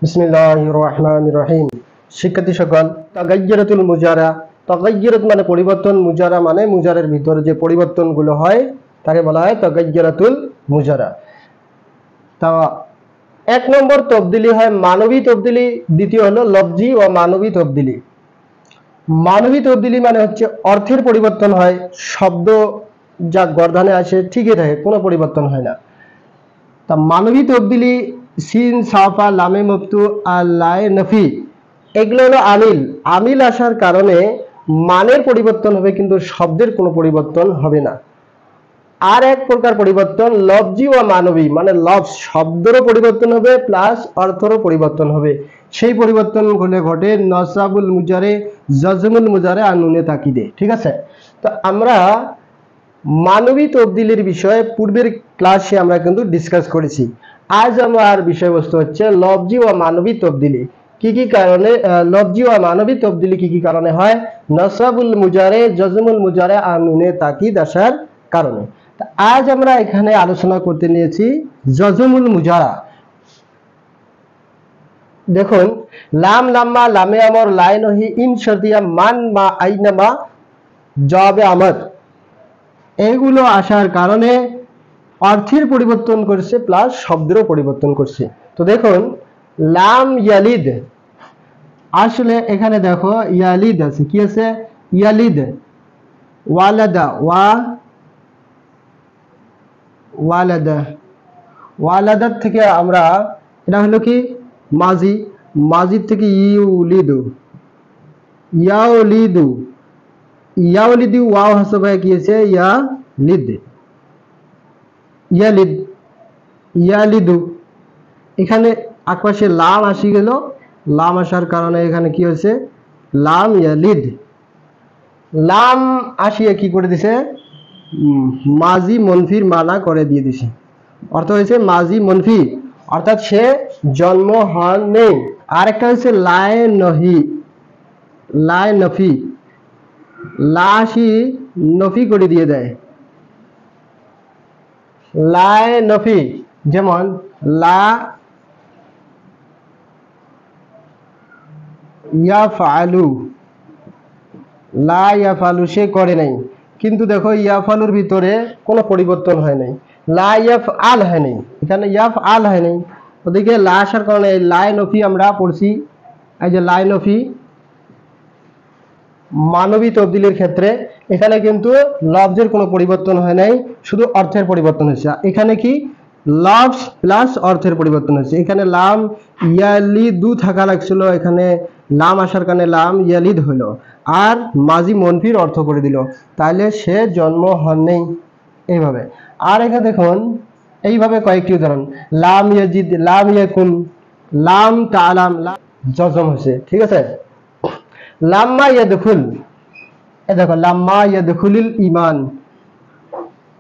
বিসমিল্লাহির রহমানির রহিম। শিক্ষার্থী সকল, তাগায়্যুরাতুল মুজারা, তাগায়্যুরাত মানে পরিবর্তন, মুজারা মানে মুজারের ভিতরে যে পরিবর্তনগুলো হয় তাকে বলা হয় তাগায়্যুরাতুল মুজারা। তা এক নম্বর তবদিলি হয় মানবী তবদিলি, দ্বিতীয় হলো লফজি ও মানবী তবদিলি। মানবী তবদিলি মানে হচ্ছে অর্থের পরিবর্তন হয়, শব্দ যা গর্ধানে আসে ঠিকই থাকে, কোনো পরিবর্তন হয় না। তা মানবী তবদিলি সিন সাফা লামে মফতু আর লায়ে নফি, এগুলো হলো আমিল। আমিল আসার কারণে মানের পরিবর্তন হবে কিন্তু শব্দের কোনো পরিবর্তন হবে না। আর এক প্রকার পরিবর্তন লফজি ও মানবী, মানে লফজ শব্দেরও পরিবর্তন হবে প্লাস অর্থেরও পরিবর্তন হবে। সেই পরিবর্তন ঘটে নসাবুল মুজারে, জজমুল মুজারে আর নুনে তাকিদে। ঠিক আছে, তো আমরা মানবী তবদিলির বিষয়ে পূর্বের ক্লাসে আমরা কিন্তু ডিসকাস করেছি। আজ আমার বিষয়বস্তু হচ্ছে লফজি ও মানবী তবদিলি। কি কি কারণে লফজি ও মানবী তবদিলি কি কি কারণে হয়? নসাবুল মুজারে, জজমুল মুজারে আর নুনে তাকিদ আসার কারণে। আজ আমরা এখানে আলোচনা করতে নিয়েছি জজমুল মুজারা। দেখুন, লাম, লাম্মা, লামে আমর, লাই নহি, ইন শর্তিয়া, মান, মা, আইনামা, জবাবে আমর, এগুলো আসার কারণে অর্থের পরিবর্তন করছে প্লাস শব্দেরও পরিবর্তন করছে। তো দেখুন, লাম ইয়ালিদ, আসলে এখানে দেখো ইয়ালিদ আছে, কি আছে? ইয়ালিদ, ওয়ালাদা, ওয়ালাদা, ওয়ালাদার থেকে আমরা এটা হলো কি মাজি, মাজির থেকে ইউলিদু, ইয়াউলিদু, ইয়াউলিদু ওয়াও হাসব হয়ে গিয়েছে ইয়ালিদ, ইয়ালিদ, ইয়ালিদু। এখানে আকপাশে লাম আসি গেল, লাম আসার কারণে এখানে কি হয়েছে? লাম ইয়ালিদ। লাম আসিয়ে কি করে দিছে? মাজি মনফির মানা করে দিয়ে দিছে। অর্থ হয়েছে মাজি মনফি, অর্থাৎ সে জন্ম হন নেই। আর একটা হচ্ছে লায়ে নহি, লায়ে নফি, লাশি নফি করে দিয়ে দেয়, লায়ে নফি। যেমন লা ইয়াফআলু, লা ইয়াফআলু, সে করে নাই। কিন্তু দেখো ইয়াফআলুর ভিতরে কোনো পরিবর্তন হয় নাই, লা ইয়াফআল হয় নাই, এখানে ইয়াফআল হয় নাই। ওদিকে লা আসার কারণে লায়ে নফি আমরা পড়ছি। এই যে লায়ে নফি মানবী তবদিলের ক্ষেত্রে এখানে কিন্তু লফজের কোনো পরিবর্তন হয় নাই, শুধু অর্থের পরিবর্তন হয়েছে। এখানে কি লফজ প্লাস অর্থের পরিবর্তন হয়েছে। এখানে লাম ইয়ালিদু থাকা লাগছিল, এখানে লাম আসার কারণে লাম ইয়ালিদ হলো, আর মাজি মনফির অর্থ করে দিল, তাহলে সে জন্ম হন নেই। এইভাবে। আর এখানে দেখুন এইভাবে কয়েকটি উদাহরণ, লাম ইয়াজিদ, লাম ইয়াকুন, লাম তালাম, লাম জজম হয়েছে। ঠিক আছে, লাম্মা ইয়াদখুল, এ দেখো লাম্মা ইয়াদখুলিল ঈমান,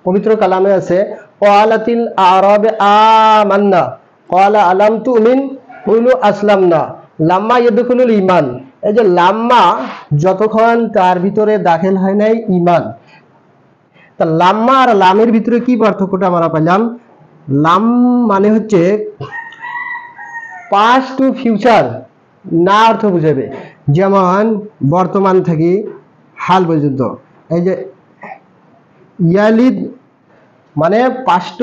পবিত্র কালামে আছে ক্বালাতিল আরাবে আমান্না ক্বালা আলাম তুমিন কুলু আসলামনা, লাম্মা ইয়াদখুলুল ঈমান। এই যে লাম্মা যতক্ষণ তার ভিতরে দাখিল হয় নাই ঈমান, তা লাম্মা আর লামের ভিতরে কি পার্থক্যটা আমরা পেলাম? লাম মানে হচ্ছে পাস্ট টু ফিউচার, না অর্থ বুঝাবে। যেমন বর্তমান থেকে হাল পর্যন্ত। এই যে ইয়ালিদ মানে পাস্ট,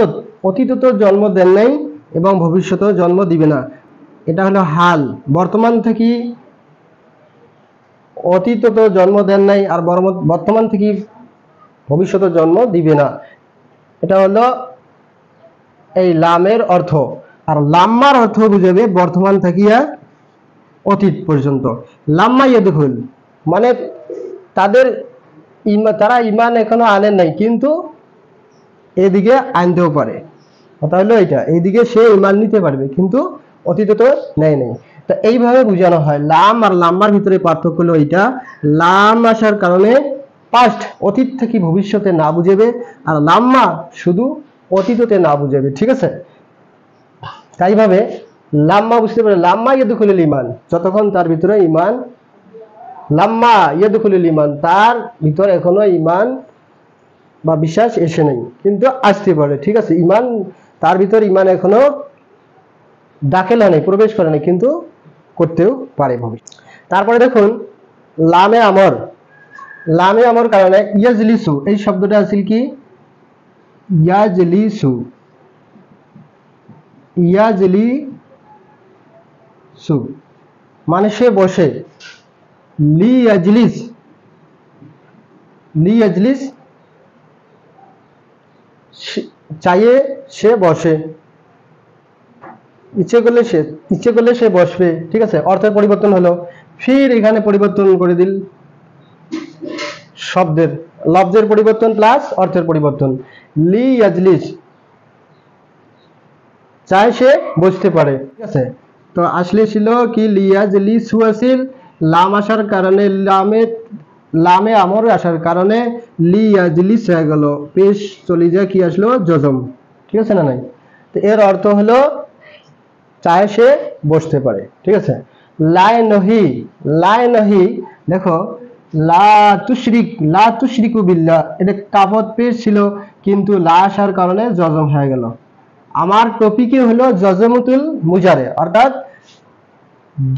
অতীত তো জন্ম দেন নাই এবং ভবিষ্যতেও জন্ম দিবে না, এটা হলো হাল। বর্তমান থেকে অতীত তো জন্ম দেন নাই আর বর্তমান থেকে ভবিষ্যতে জন্ম দিবে না, এটা হলো এই লামের অর্থ। আর লাম্মার অর্থ বুঝাবে বর্তমান থেকে অতীত পর্যন্ত। লাম্মা ইয়াদখুল মানে তারা ঈমান এখনো আনেন নাই, কিন্তু এদিকে আনতেও পারে। কথা হলো এটা, এইদিকে সে ঈমান নিতে পারবে কিন্তু অতীতে তো নেয় নাই। তো এইভাবে বোঝানো হয়। লাম আর লাম্মার ভিতরে পার্থক্য হলো এইটা, লাম আসার কারণে পাস্ট অতীত থেকে ভবিষ্যতে না বুঝাবে, আর লাম্মা শুধু অতীততে না বুঝাবে। ঠিক আছে, তাইভাবে লাম্মা বুঝতে পারে লাম্মা ইয়াদখুলুল ঈমান, যতক্ষণ তার ভিতরে ঈমান, লাম্মা ইয়াদখুলুল ঈমান, তার ভিতরে এখনো ঈমান বা বিশ্বাস এসে নেই, কিন্তু আসতে পারে। ঠিক আছে, ঈমান তার ভিতরে ঈমান এখনো দাখিল হয়নি, প্রবেশ করেনি, কিন্তু করতেও পারে ভবিষ্যৎ। তারপরে দেখুন লামে আমর, লামে আমর কারণে ইয়াজলিসু এই শব্দটা আছে কি ইয়াজলিসু, ইয়াজলিসু মানে সে বসে, লিয়াজলিস, লিয়াজলিস চাইয়ে সে বসে, ইচ্ছে করলে সে বসবে, ঠিক আছে। অর্থের পরিবর্তন হলো, ফির এখানে পরিবর্তন করে দিল শব্দের, লফজের পরিবর্তন প্লাস অর্থের পরিবর্তন। লিয়াজলিস চাই সে বসতে পারে, ঠিক আছে। তো আসলে ছিল কি লিয়াজলিসু আসিল, লাম আসার কারণে লামে আমর আসার কারণে লিয়াজলিস হয়ে গেল, পেশ চলে যায় কি আসলো জজম, ঠিক আছে না নাই। তো এর অর্থ হলো চায় সে বসতে পারে, ঠিক আছে। লাই নহি, লাই নহি দেখো লা তুশরিকু বিল্লাহ, এটা কাফত পেশ ছিল কিন্তু লা আসার কারণে জজম হয়ে গেল। আমার টপিকই হলো জজমতুল মুজারে, অর্থাৎ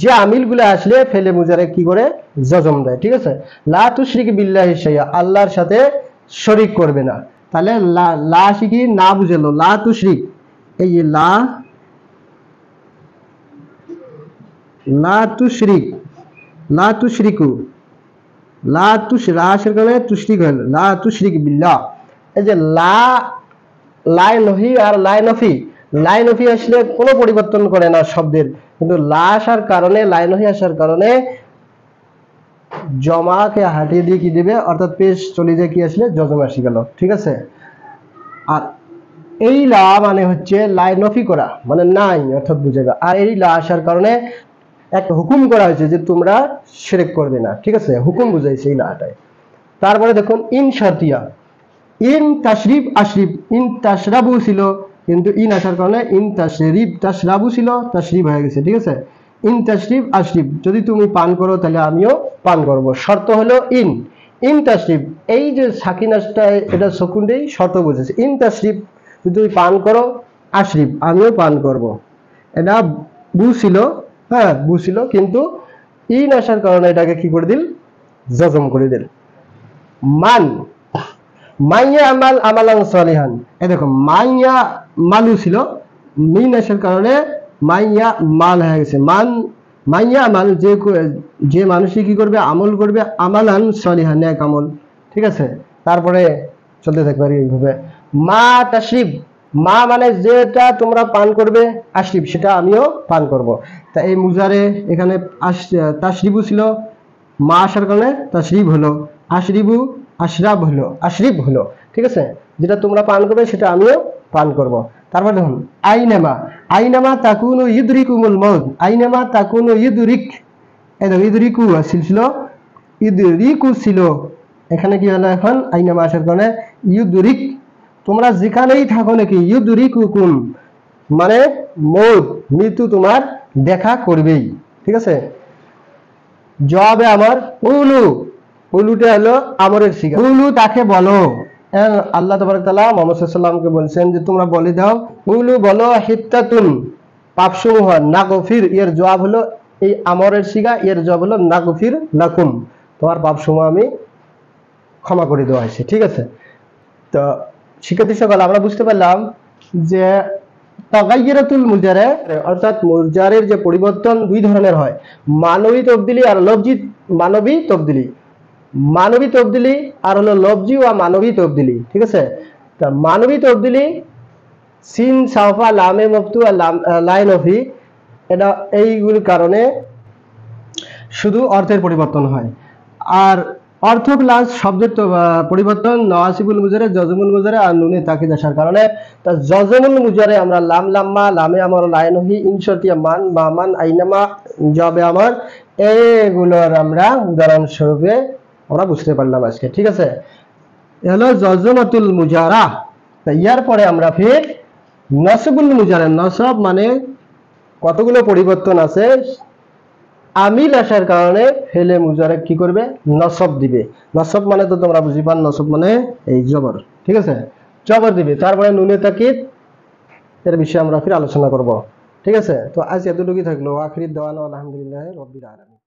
যে আমিলগুলো আসলে ফেলে মুজারে কি করে জজম দেয়, ঠিক আছে। লা তুশরিক বিল্লাহি শাইআ, আল্লাহর সাথে শরীক করবে না। তাহলে লা শিখি না বুঝেলো, লা তুশরিক, এই লা তুশরিক, লা তুশরিকু, লা আসার কারণে তুশরিক হলো, লা তুশরিক বিল্লাহ। এই যে লাই নহি আর লাই নফি, লাই নফি আসলে কোনো পরিবর্তন করে না শব্দের, কিন্তু লা আসার কারণে, লাই নহি আসার কারণে জমাকে হাটিয়ে দিয়ে কি দেবে, অর্থাৎ পেশ চলে যায় কি আসলে জজম আসি গেল, ঠিক আছে। আর এই লা মানে হচ্ছে লাই নফি করা, মানে নাই অর্থাৎ বুঝাবে। আর এই লা আসার কারণে একটা হুকুম করা হয়েছে যে তোমরা শিরক করবে না, ঠিক আছে, হুকুম বুঝাইছে এই লাটায়। তারপরে দেখুন ইন শারতিয়া, ইন তাশরিব আশরিব, ইন তাশরাবু ছিল কিন্তু ইন আসার কারণে ইন তাশরিব, তাশরাবু ছিল তাশরিব হয়ে গেছে, ঠিক আছে। ইন তাশরিব আশরিব, যদি তুমি পান করো তাহলে আমিও পান করব, শর্ত হলো ইন, ইন তাশরিব, এই যে সাকিনাসটা এটা সুকুন দেই শর্ত বুঝেছে। ইন তাশরিব যদি তুমি পান করো, আশরিব আমিও পান করব, এটা বু ছিল, হ্যাঁ বু ছিল, কিন্তু ইন আসার কারণে এটাকে কি করে দিল, জজম করে দিল। মান মাইয়া আমাল আমালান সালিহান, এই দেখো মাইয়া মালু ছিল, মিন আসার কারণে মাইয়া মাল হয়ে গেছে, মাইয়া আমাল যে মানুষই কি করবে আমল করবে, আমালান সালিহান এক আমল, ঠিক আছে। তারপরে চলতে থাকবে এইভাবে। মা তাশরিব, মা মানে যেটা তোমরা পান করবে, আশরিব সেটা আমিও পান করব। তা এই মুজারে এখানে তাশরিবু ছিল, মা আসার কারণে তাশরিব হলো, আশরিবু আশরাব হলো, আশরিব হলো, ঠিক আছে। যেটা তোমরা পান করবে সেটা আমিও পান করব। তারপর দেখুন আইনামা, আইনামা তাকুনু ইউদরিকুমুল মউত, আইনামা তাকুনু ইউদরিক, এই দেখো ইউদরিকু ছিল, ইউদরিকু ছিল, এখানে কি হলো এখন আইনামা আসার কারণে ইউদরিক, তোমরা যেখানেই থাকো নাকি ইউদরিকুকুম মানে মউত, মৃত্যু তোমার দেখা করবেই, ঠিক আছে। জবাবে আমার উলু, উলুটা হলো আমরের সিগা, উলু তাকে বলো, আল্লাহ তাবারক তাআলা মুহাম্মদ সাল্লাল্লাহু আলাইহি ওয়াসাল্লামকে বলছেন যে তোমরা বলে দাও, উলু বলো হিত্তাতুন পাপসমূহ, নাগফির এর জবাব হলো এই আমরের সিগা, এর জবাব হলো নাগফির লাকুম, তোমার পাপসমূহ আমি ক্ষমা করে দেওয়া হয়েছে, ঠিক আছে। তো শিক্ষার্থী সকল আমরা বুঝতে পারলাম যে তাগায়্যুরাতুল মুজারে, অর্থাৎ মুজারের যে পরিবর্তন দুই ধরনের হয়, মানবী তবদিলি আর লফজি মানবী তবদিলি, মানবী তবদিলি আর হলো লফজি ও মানবী তবদিলি, ঠিক আছে। তা মানবী তবদিলি সিন সাফা লামে মফতু আর লাইন অফি, এটা এইগুলির কারণে শুধু অর্থের পরিবর্তন হয়। আর অর্থ প্লাস শব্দের পরিবর্তন নওয়াসিবুল মুজারে, জজমুল মুজারে আর নুনে তাকিদ আসার কারণে। তা জজমুল মুজারে আমরা লাম লাম্মা, লামে আমর, লাইনহি, ইনশাতিয়া মান, মামান, আইনামা, জবে আমার, এগুলোর আমরা উদাহরণ স্বরূপে আমরা বুঝতে পারলাম আজকে, ঠিক আছে। এ হলো জজমাতুল মুজারা। তা ইয়ার পরে আমরা ফির নসবুল মুজারা, নসব মানে কতগুলো পরিবর্তন আছে, আমিল আসার কারণে ফেলে মুজারে কি করবে, নসব দিবে। নসব মানে তো তোমরা বুঝি পান, নসব মানে এই জবর, ঠিক আছে, জবর দিবে। তারপরে নুনে তাকিদ এর বিষয়ে আমরা ফির আলোচনা করব, ঠিক আছে, তো আজ এতটুকুই থাকলো। আখিরি দাওয়ানা আলহামদুলিল্লাহ রাব্বিল আলামিন।